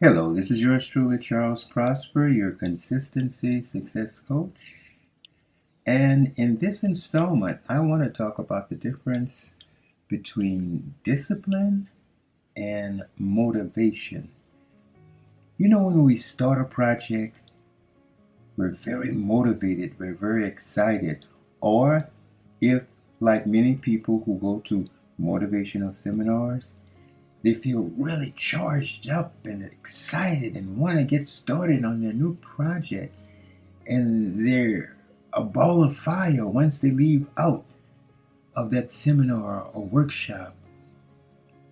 Hello, this is yours truly, Charles Prosper, your consistency success coach. And in this installment, I want to talk about the difference between discipline and motivation. When we start a project, we're very motivated, we're very excited. Or if, like many people who go to motivational seminars, they feel really charged up and excited and want to get started on their new project. And they're a ball of fire once they leave out of that seminar or workshop.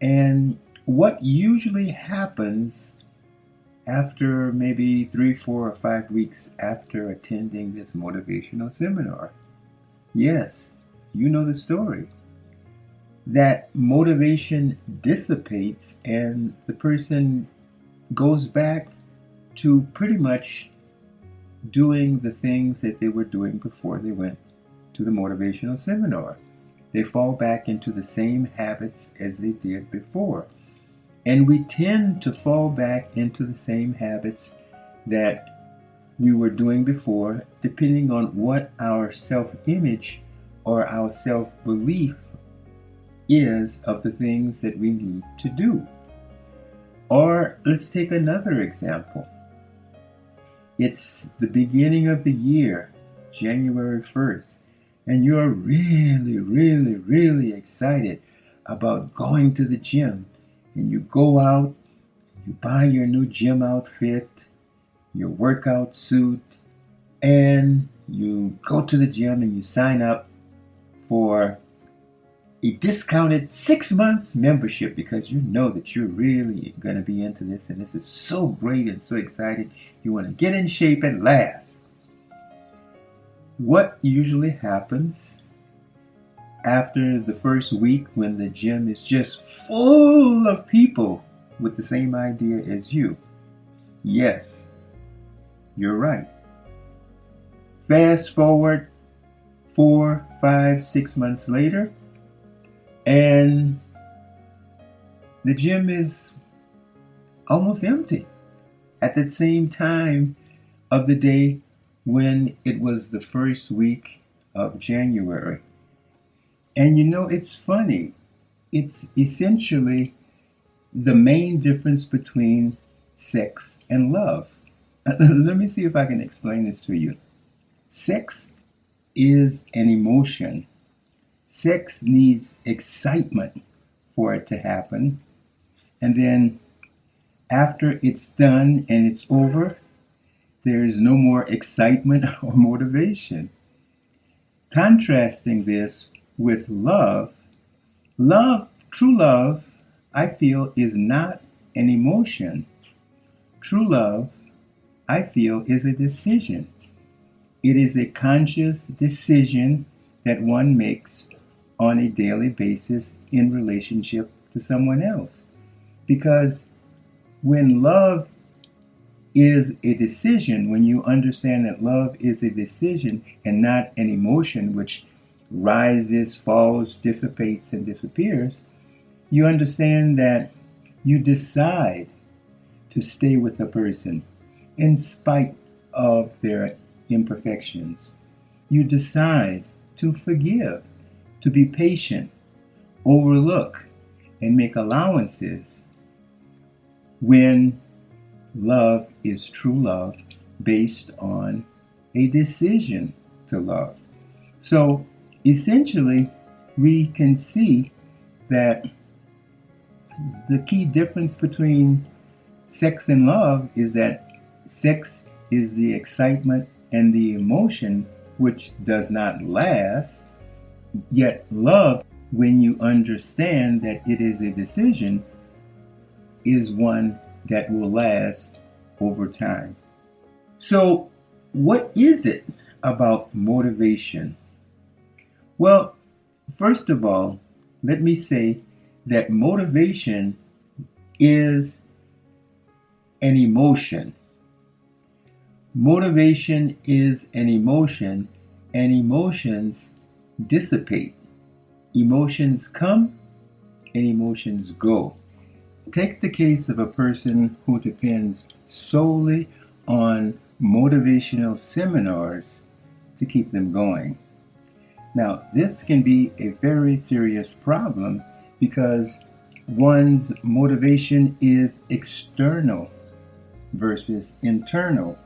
And what usually happens after maybe 3, 4, or 5 weeks after attending this motivational seminar? Yes, you know the story. That motivation dissipates and the person goes back to pretty much doing the things that they were doing before they went to the motivational seminar. They fall back into the same habits as they did before. And we tend to fall back into the same habits that we were doing before, depending on what our self-image or our self-belief is of the things that we need to do. Or let's take another example. It's the beginning of the year, January 1st, and you're really, really, really excited about going to the gym. And you go out, you buy your new gym outfit, your workout suit, and you go to the gym and you sign up for a discounted 6 months membership because you know that you're really going to be into this and this is so great and so excited. You want to get in shape at last. What usually happens after the first week when the gym is just full of people with the same idea as you? Yes, you're right. Fast forward 4, 5, 6 months later, and the gym is almost empty at the same time of the day when it was the first week of January. And it's funny. It's essentially the main difference between sex and love. Let me see if I can explain this to you. Sex is an emotion. Sex needs excitement for it to happen. And then after it's done and it's over, there is no more excitement or motivation. Contrasting this with love, true love, I feel, is not an emotion. True love, I feel, is a decision. It is a conscious decision that one makes on a daily basis in relationship to someone else. Because when love is a decision, when you understand that love is a decision and not an emotion which rises, falls, dissipates, and disappears, you understand that you decide to stay with a person in spite of their imperfections. You decide to forgive, to be patient, overlook, and make allowances when love is true love based on a decision to love. So essentially, we can see that the key difference between sex and love is that sex is the excitement and the emotion which does not last, yet love, when you understand that it is a decision, is one that will last over time. So, what is it about motivation? Well, first of all, let me say that motivation is an emotion. Motivation is an emotion, and emotions dissipate. Emotions come and emotions go. Take the case of a person who depends solely on motivational seminars to keep them going. Now, this can be a very serious problem because one's motivation is external versus internal.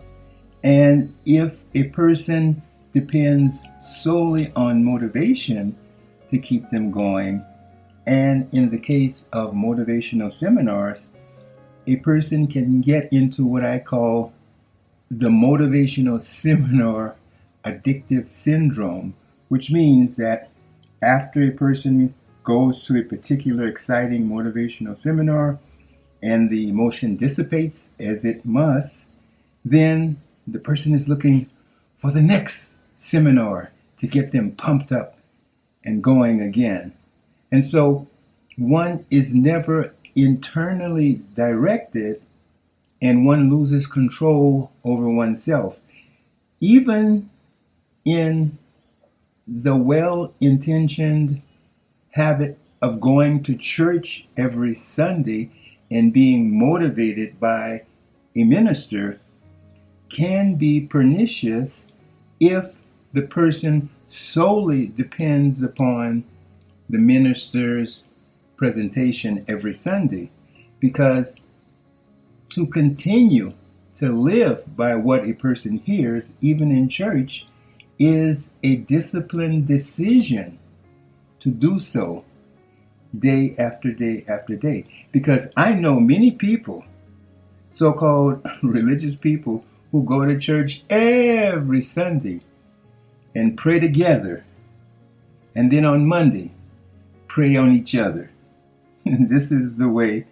And if a person depends solely on motivation to keep them going, and in the case of motivational seminars, a person can get into what I call the motivational seminar addictive syndrome, which means that after a person goes to a particular exciting motivational seminar and the emotion dissipates as it must, then the person is looking for the next seminar to get them pumped up and going again. And so one is never internally directed and one loses control over oneself. Even in the well-intentioned habit of going to church every Sunday and being motivated by a minister can be pernicious if the person solely depends upon the minister's presentation every Sunday, because to continue to live by what a person hears, even in church, is a disciplined decision to do so day after day after day. Because I know many people, so-called religious people, who go to church every Sunday and pray together, and then on Monday prey on each other. This is the way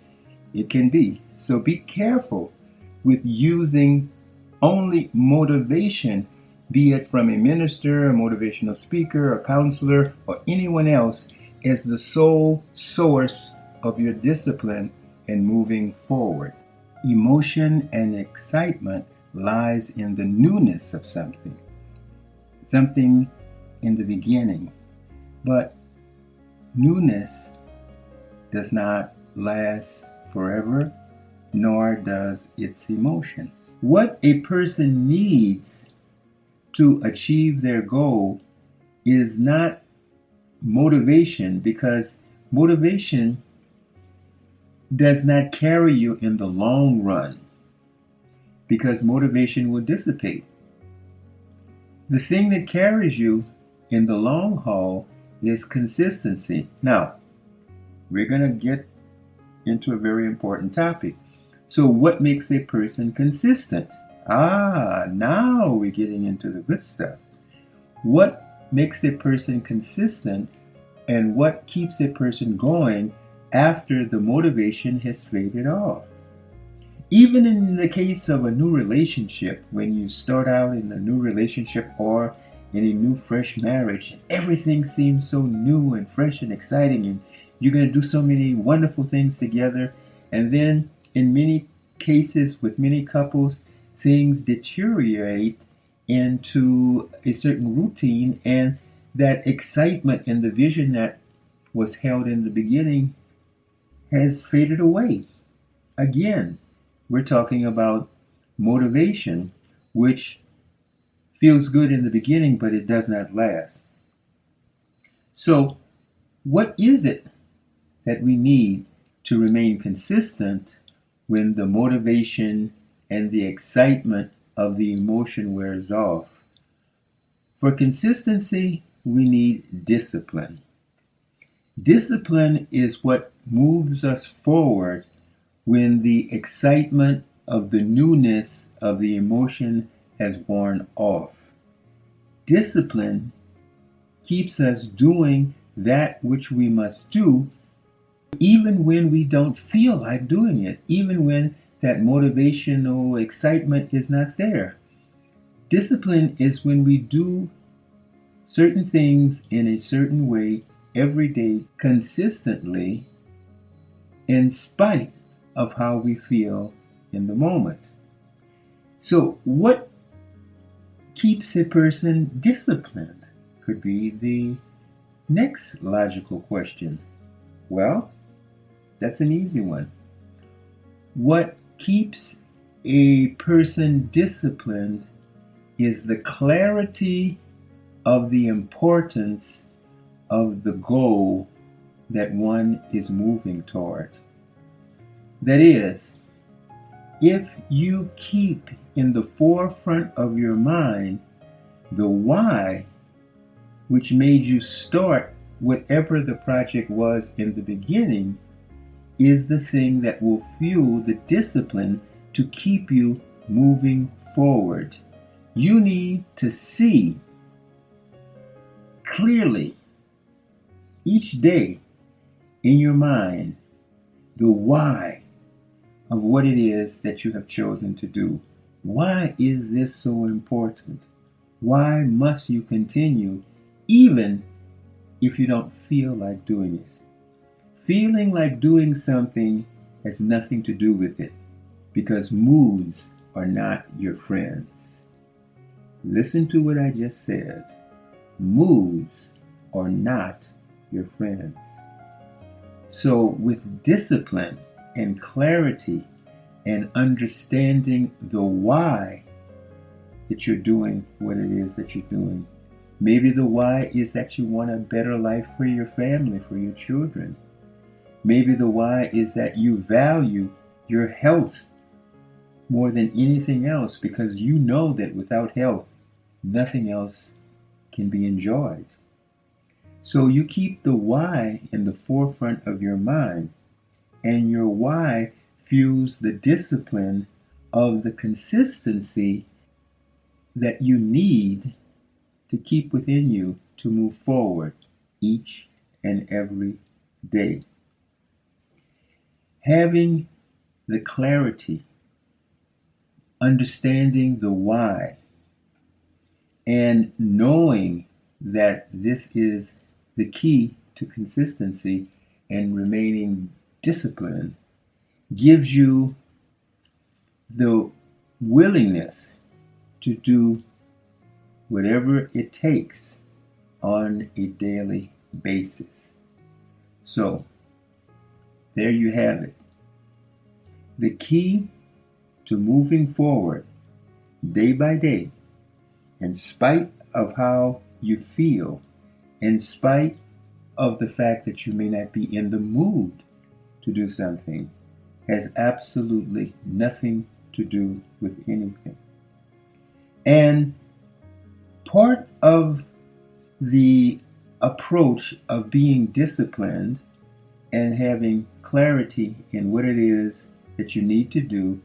it can be. So be careful with using only motivation, be it from a minister, a motivational speaker, a counselor, or anyone else, as the sole source of your discipline and moving forward. Emotion and excitement lies in the newness of something in the beginning. But newness does not last forever, nor does its emotion. What a person needs to achieve their goal is not motivation, because motivation does not carry you in the long run, because motivation will dissipate. The thing that carries you in the long haul is consistency. Now, we're going to get into a very important topic. So what makes a person consistent? Now we're getting into the good stuff. What makes a person consistent, and what keeps a person going after the motivation has faded off? Even in the case of a new relationship, when you start out in a new relationship or in a new fresh marriage, everything seems so new and fresh and exciting, and you're going to do so many wonderful things together. And then in many cases with many couples, things deteriorate into a certain routine, and that excitement and the vision that was held in the beginning has faded away. Again, we're talking about motivation, which feels good in the beginning, but it does not last. So, what is it that we need to remain consistent when the motivation and the excitement of the emotion wears off? For consistency, we need discipline. Discipline is what moves us forward when the excitement of the newness of the emotion has worn off. Discipline keeps us doing that which we must do, even when we don't feel like doing it, even when that motivational excitement is not there. Discipline is when we do certain things in a certain way every day consistently, in spite of how we feel in the moment. So what keeps a person disciplined could be the next logical question. Well, that's an easy one. What keeps a person disciplined is the clarity of the importance of the goal that one is moving toward. That is, if you keep in the forefront of your mind the why, which made you start whatever the project was in the beginning, is the thing that will fuel the discipline to keep you moving forward. You need to see clearly each day in your mind the why of what it is that you have chosen to do. Why is this so important? Why must you continue even if you don't feel like doing it? Feeling like doing something has nothing to do with it, because moods are not your friends. Listen to what I just said. Moods are not your friends. So with discipline and clarity and understanding the why that you're doing what it is that you're doing. Maybe the why is that you want a better life for your family, for your children. Maybe the why is that you value your health more than anything else, because you know that without health, nothing else can be enjoyed. So you keep the why in the forefront of your mind, and your why fuels the discipline of the consistency that you need to keep within you to move forward each and every day. Having the clarity, understanding the why, and knowing that this is the key to consistency and remaining disciplined gives you the willingness to do whatever it takes on a daily basis. So, there you have it. The key to moving forward day by day, in spite of how you feel, in spite of the fact that you may not be in the mood to do something, has absolutely nothing to do with anything. And part of the approach of being disciplined and having clarity in what it is that you need to do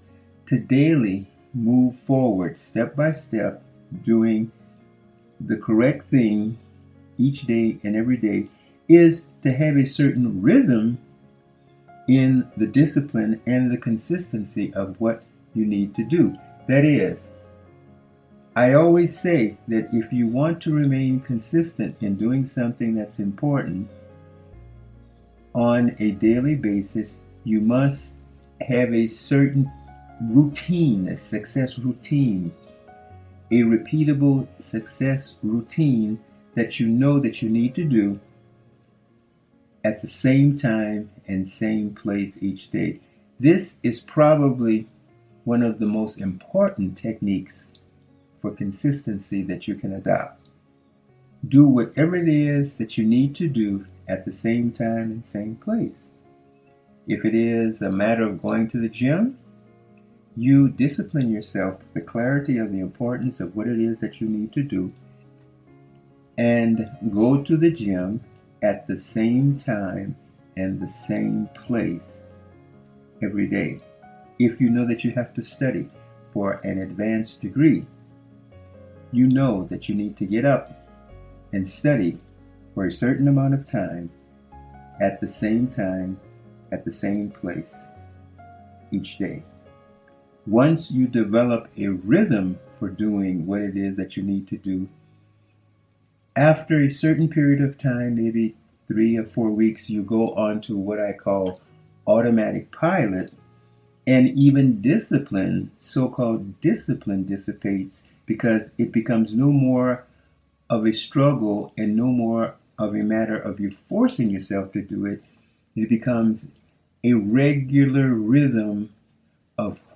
to daily move forward step by step, doing the correct thing each day and every day, is to have a certain rhythm in the discipline and the consistency of what you need to do. That is, I always say that if you want to remain consistent in doing something that's important on a daily basis, you must have a certain routine, a success routine, a repeatable success routine that you know that you need to do at the same time and same place each day. This is probably one of the most important techniques for consistency that you can adopt. Do whatever it is that you need to do at the same time and same place. If it is a matter of going to the gym, you discipline yourself with the clarity of the importance of what it is that you need to do, and go to the gym at the same time and the same place every day. If you know that you have to study for an advanced degree, you know that you need to get up and study for a certain amount of time at the same time, at the same place each day. Once you develop a rhythm for doing what it is that you need to do, after a certain period of time, maybe 3 or 4 weeks, you go on to what I call automatic pilot, and even discipline, so-called discipline, dissipates, because it becomes no more of a struggle and no more of a matter of you forcing yourself to do it. It becomes a regular rhythm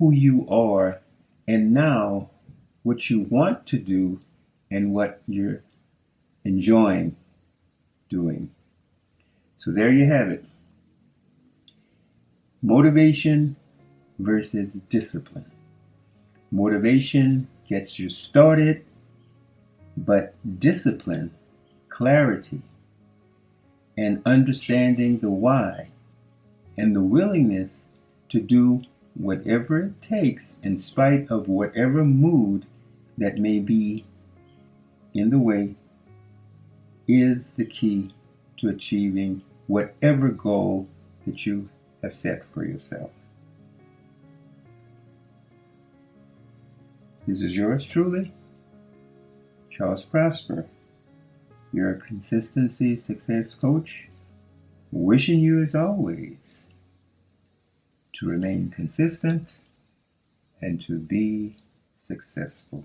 who you are, and now what you want to do and what you're enjoying doing. So there you have it. Motivation versus discipline. Motivation gets you started, but discipline, clarity, and understanding the why, and the willingness to do whatever it takes in spite of whatever mood that may be in the way, is the key to achieving whatever goal that you have set for yourself. This is yours truly, Charles Prosper, your consistency success coach, wishing you as always to remain consistent and to be successful.